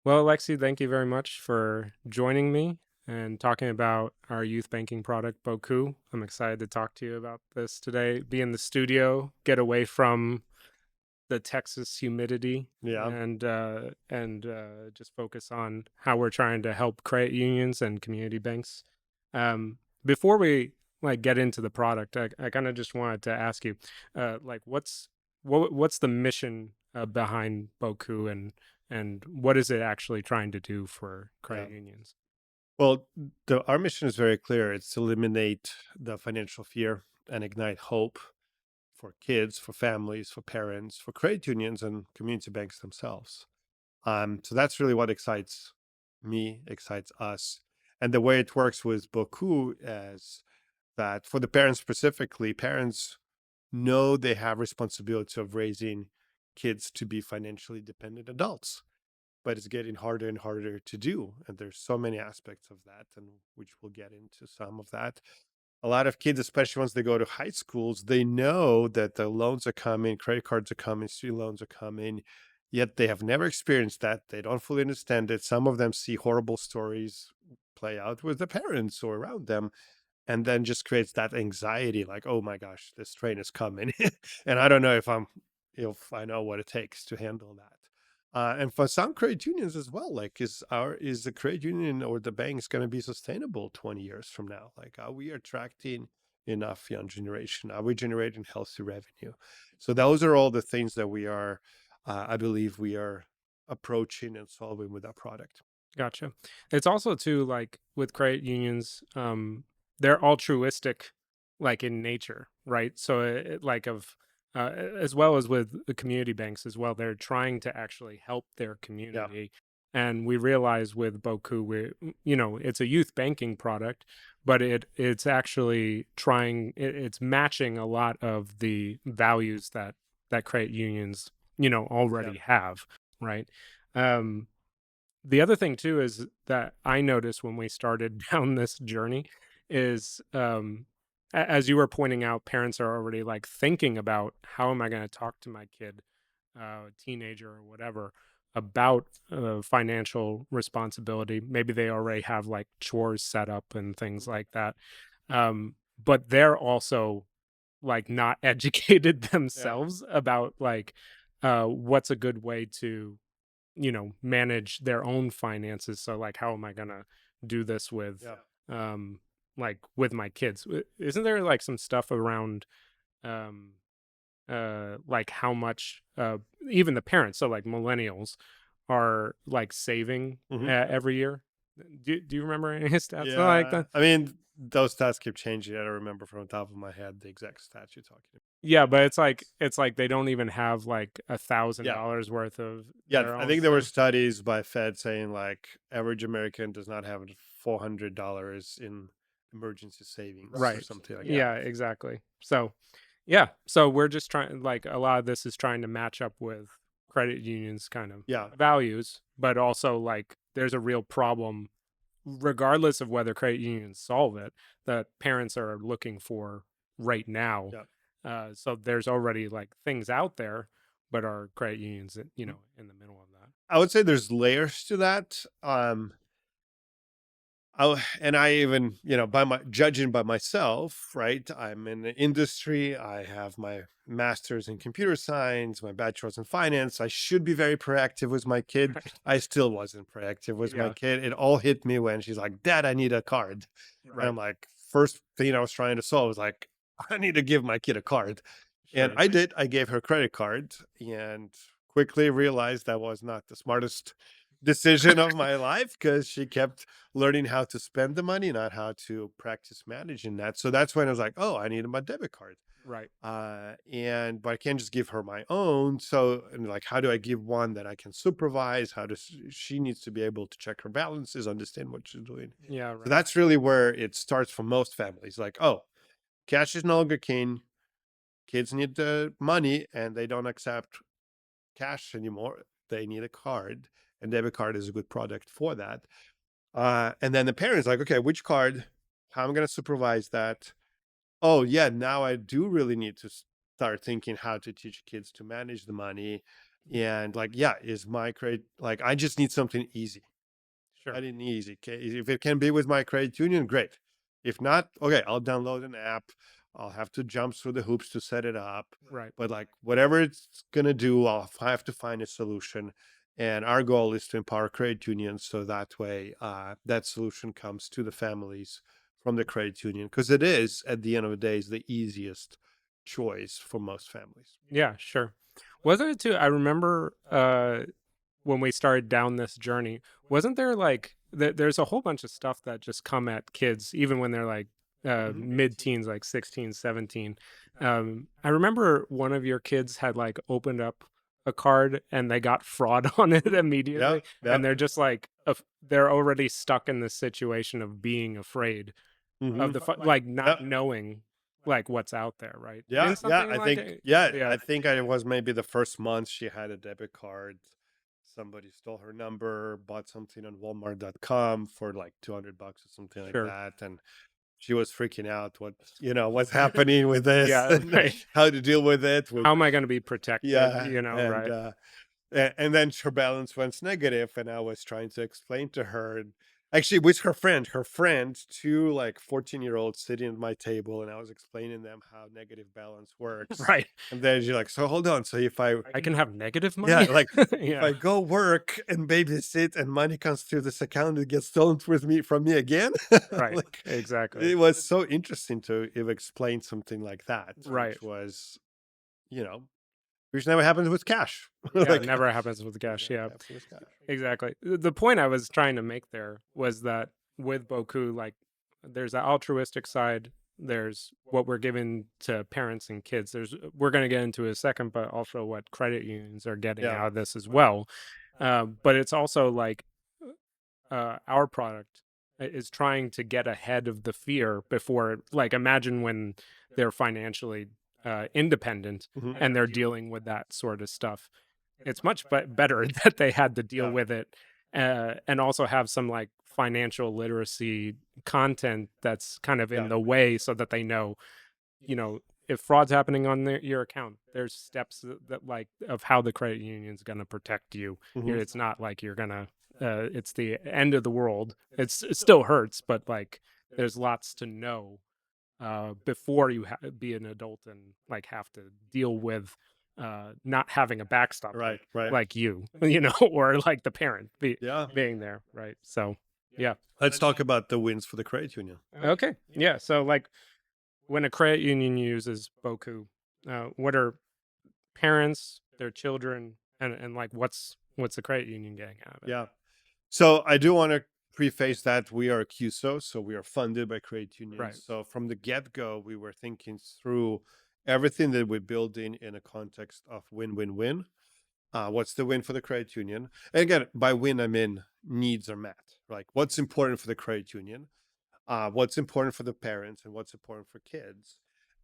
Well, Alexey, thank you very much for joining me and talking about our youth banking product, Boku. I'm excited to talk to you about this today. Be in the studio, get away from the Texas humidity, Yeah. and just focus on how we're trying to help credit unions and community banks. Before we get into the product, I kind of just wanted to ask you, what's the mission behind Boku, and what is it actually trying to do for Yeah. credit unions? Well, our mission is very clear. It's to eliminate the financial fear and ignite hope for kids, for families, for parents, for credit unions and community banks themselves. So that's really what excites me, excites us. And the way it works with Boku is that for the parents specifically, parents know they have responsibility of raising kids to be financially dependent adults, but it's getting harder and harder to do. And there's so many aspects of that, and which we'll get into some of that. A lot of kids, especially once they go to high schools, they know that the loans are coming, credit cards are coming, student loans are coming, yet they have never experienced that. They don't fully understand it. Some of them see horrible stories play out with the parents or around them, and then just creates that anxiety like, oh my gosh, this train is coming. And I don't know if I know what it takes to handle that. And for some credit unions as well, like is the credit union or the banks going to be sustainable 20 years from now? Like, are we attracting enough young generation? Are we generating healthy revenue? So those are all the things that I believe we are approaching and solving with our product. Gotcha. It's also too like with credit unions, they're altruistic, like in nature, right? So as well as with the community banks as well, they're trying to actually help their Yeah. community. And we realize with Boku, it's a youth banking product, but it's actually it's matching a lot of the values that credit unions, Yeah. already have, right? Um, the other thing too is that I noticed when we started down this journey is as you were pointing out, parents are already like thinking about how am I going to talk to my kid, teenager or whatever, about financial responsibility. Maybe they already have like chores set up and things like that. But they're also like not educated Yeah. themselves about like what's a good way to manage their own finances. So like, how am I gonna do this with, Yeah. um, like with my kids? Isn't there like some stuff around, um, like how much, even the parents, so like millennials, are like saving Mhm. every year? Do you remember any stats like Yeah, that? I mean, those stats keep changing. I don't remember from the top of my head the exact stats you're talking about. Yeah, but it's like they don't even have like a thousand Yeah, dollars worth of yeah. their I own think there were stuff. studies by Fed saying like average American does not have $400 in emergency savings or Right. something like that. Yeah, exactly. So, yeah. So we're just trying, like, a lot of this is trying to match up with credit unions' kind of Yeah, values, but also, like, there's a real problem, regardless of whether credit unions solve it, that parents are looking for right now. yeah. So there's already, like, things out there, but are credit unions, Mhm. in the middle of that? I would say there's layers to that. And I even, by my judging by myself, right? I'm in the industry. I have my master's in computer science, my bachelor's in finance. I should be very proactive with my kid. Right. I still wasn't proactive with my Yeah. kid. It all hit me when she's like, "Dad, I need a card." And Right. I'm like, first thing I was trying to solve was like, I need to give my kid a card. And Sure. I did. I gave her a credit card and quickly realized that was not the smartest decision of my life because she kept learning how to spend the money, not how to practice managing that. So that's when I was like, oh, I need my debit card. Right. But I can't just give her my own. So, and like, how do I give one that I can supervise? How does she needs to be able to check her balances, understand what she's doing? Yeah. So Right. that's really where it starts for most families. Like, oh, cash is no longer king. Kids need the money, and they don't accept cash anymore. They need a card, and debit card is a good product for that. And then the parents like, okay, which card? How am I going to supervise that? Oh yeah, now I do really need to start thinking how to teach kids to manage the money. And like, yeah, is my credit, like, I just need something easy. I Sure. didn't easy. If it can be with my credit union, great. If not, okay, I'll download an app. I'll have to jump through the hoops to set it up. Right. But like whatever it's gonna do, I'll have to find a solution. And our goal is to empower credit unions so that way that solution comes to the families from the credit union, because it is at the end of the day is the easiest choice for most families. Yeah, sure. Wasn't it too? I remember when we started down this journey, wasn't there like there's a whole bunch of stuff that just come at kids even when they're like Mhm. mid-teens, like 16, 17. I remember one of your kids had like opened up a card and they got fraud on it Yeah, immediately, yeah. and they're just like they're already stuck in this situation of being afraid of Hmm. like not Yeah. knowing like what's out there, right? Yeah, Didn't yeah. something I like think, yeah, yeah, I think I was maybe the first month she had a debit card. Somebody stole her number, bought something on Walmart.com for like $200 or something like sure. that. And she was freaking out what's happening with this Yeah, and right. how to deal with it. How am I gonna be protected, Yeah. And, right? and then her balance went negative, and I was trying to explain to her, and actually with her friend, two like 14-year-olds sitting at my table, and I was explaining them how negative balance works. Right. And then she's like, so hold on, so if I, I can have negative yeah, money? like if Yeah, I go work and babysit and money comes to this account, it gets stolen with me from me again. right. Like, Exactly. it was so interesting to explain something like that, Right. which was, you know, which never happens with cash. Yeah, it Like, never happens with it cash, never yeah. happens with cash. Exactly. The point I was trying to make there was that with Boku, like, there's that altruistic side. There's what we're giving to parents and kids. There's we're going to get into a second, but also what credit unions are getting Yeah. out of this as well. But it's also like our product is trying to get ahead of the fear before, like, imagine when they're financially independent Mhm. and they're dealing with that sort of stuff. It's much better that they had to deal Yeah. with it, and also have some like financial literacy content that's kind of in Yeah. the way so that they know, if fraud's happening on your account, there's steps that like of how the credit union's going to protect you. Mhm. It's not like you're gonna it's the end of the world. It still hurts, but like there's lots to know before you be an adult and like have to deal with not having a backstop Right. Right. like you, or like the parent Yeah. being there, right? So yeah. Let's talk about the wins for the credit union. Okay. Yeah. So like when a credit union uses Boku, what are parents, their children, and like what's the credit union getting out of it? Yeah. So I do want to preface that we are a QSO, so we are funded by credit Right. unions. So from the get-go, we were thinking through everything that we're building in a context of win-win-win. What's the win for the credit union? And again, by win, I mean needs are met. Like what's important for the credit union, what's important for the parents, and what's important for kids.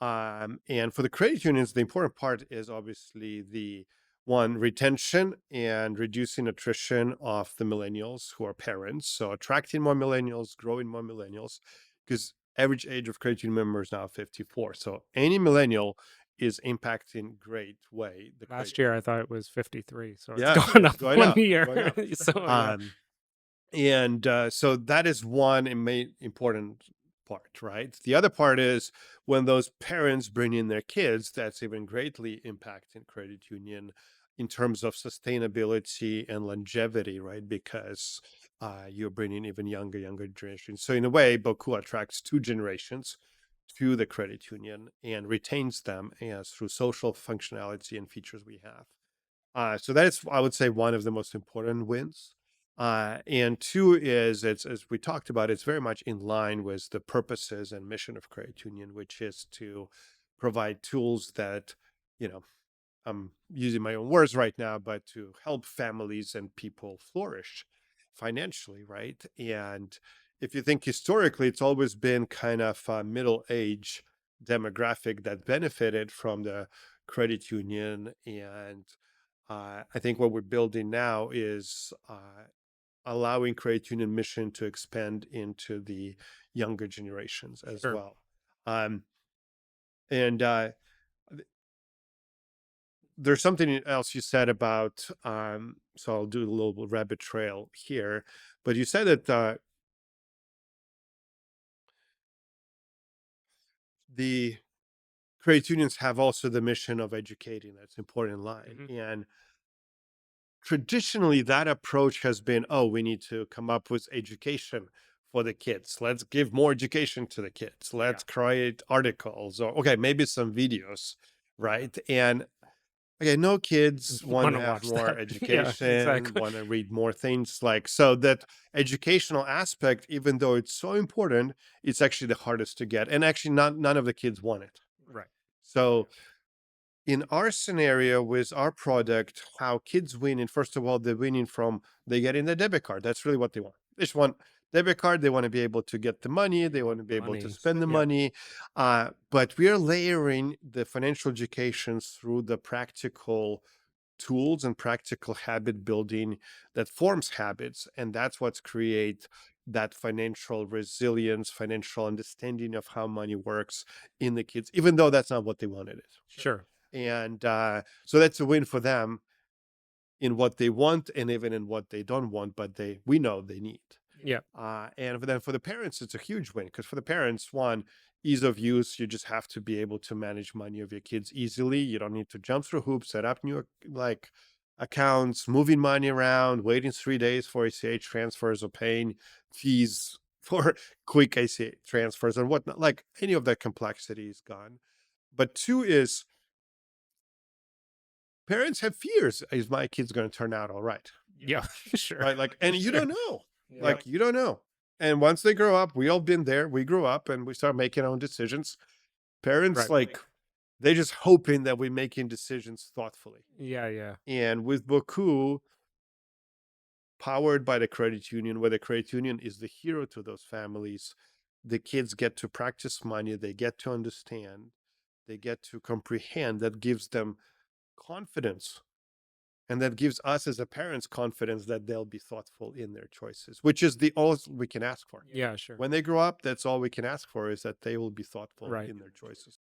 And for the credit unions, the important part is obviously the one retention and reducing attrition of the millennials who are parents. So attracting more millennials, growing more millennials, because average age of credit union members now 54. So any millennial is impacting great way the credit Last year I union. thought it was 53, so it's Yeah, gone it's up going one up. It's year. going up. So yeah. Um, and so that is one main important part, right? The other part is when those parents bring in their kids, that's even greatly impacting credit union in terms of sustainability and longevity, right? Because you're bringing even younger generations. So in a way, Boku attracts two generations to the credit union and retains them as through social functionality and features we have. So that is, I would say, one of the most important wins. And two is, it's as we talked about, it's very much in line with the purposes and mission of credit union, which is to provide tools that, you know, I'm using my own words right now, but to help families and people flourish financially, right? And if you think historically, it's always been kind of a middle age demographic that benefited from the credit union. And I think what we're building now is allowing credit union mission to expand into the younger generations as Sure. well. Um, and there's something else you said about, so I'll do a little rabbit trail here, but you said that the credit unions have also the mission of educating. That's important line. Hmm. And traditionally, that approach has been, oh, we need to come up with education for the kids. Let's give more education to the kids. Yeah. Let's create articles or, okay, maybe some videos, Yeah. right? And okay, no kids want Want to to have watch more that? Yeah, education, exactly. want to read more things like so that educational aspect, even though it's so important, it's actually the hardest to get. And actually not none of the kids want it. Right. So in our scenario with our product, how kids win, and first of all, they're winning from they get in the debit card. That's really what they want. They just want debit card. They want to be able to get the money. They want to be able to Money. spend the Yeah. money. But we are layering the financial education through the practical tools and practical habit building that forms habits, and that's what's create that financial resilience, financial understanding of how money works in the kids, even though that's not what they wanted it. Sure. And so that's a win for them in what they want and even in what they don't want, but they we know they need. Yeah. And then for the parents, it's a huge win because for the parents, one, ease of use, you just have to be able to manage money of your kids easily. You don't need to jump through hoops, set up new like accounts, moving money around, waiting 3 days for ACH transfers or paying fees for quick ACH transfers and whatnot. Like any of that complexity is gone. But two is parents have fears. Is my kid's going to turn out all right? Yeah. Sure. Right? Like, and you Sure. don't know. Yeah. Like, you don't know. And once they grow up, we all been there. We grew up and we start making our own decisions. Parents, Right. like, they just hoping that we're making decisions thoughtfully. Yeah. Yeah. And with Boku, powered by the credit union, where the credit union is the hero to those families, the kids get to practice money. They get to understand. They get to comprehend. That gives them confidence. And that gives us as a parents confidence that they'll be thoughtful in their choices, which is the all we can ask for. Yeah. Sure. When they grow up, that's all we can ask for is that they will be thoughtful Right. in their choices.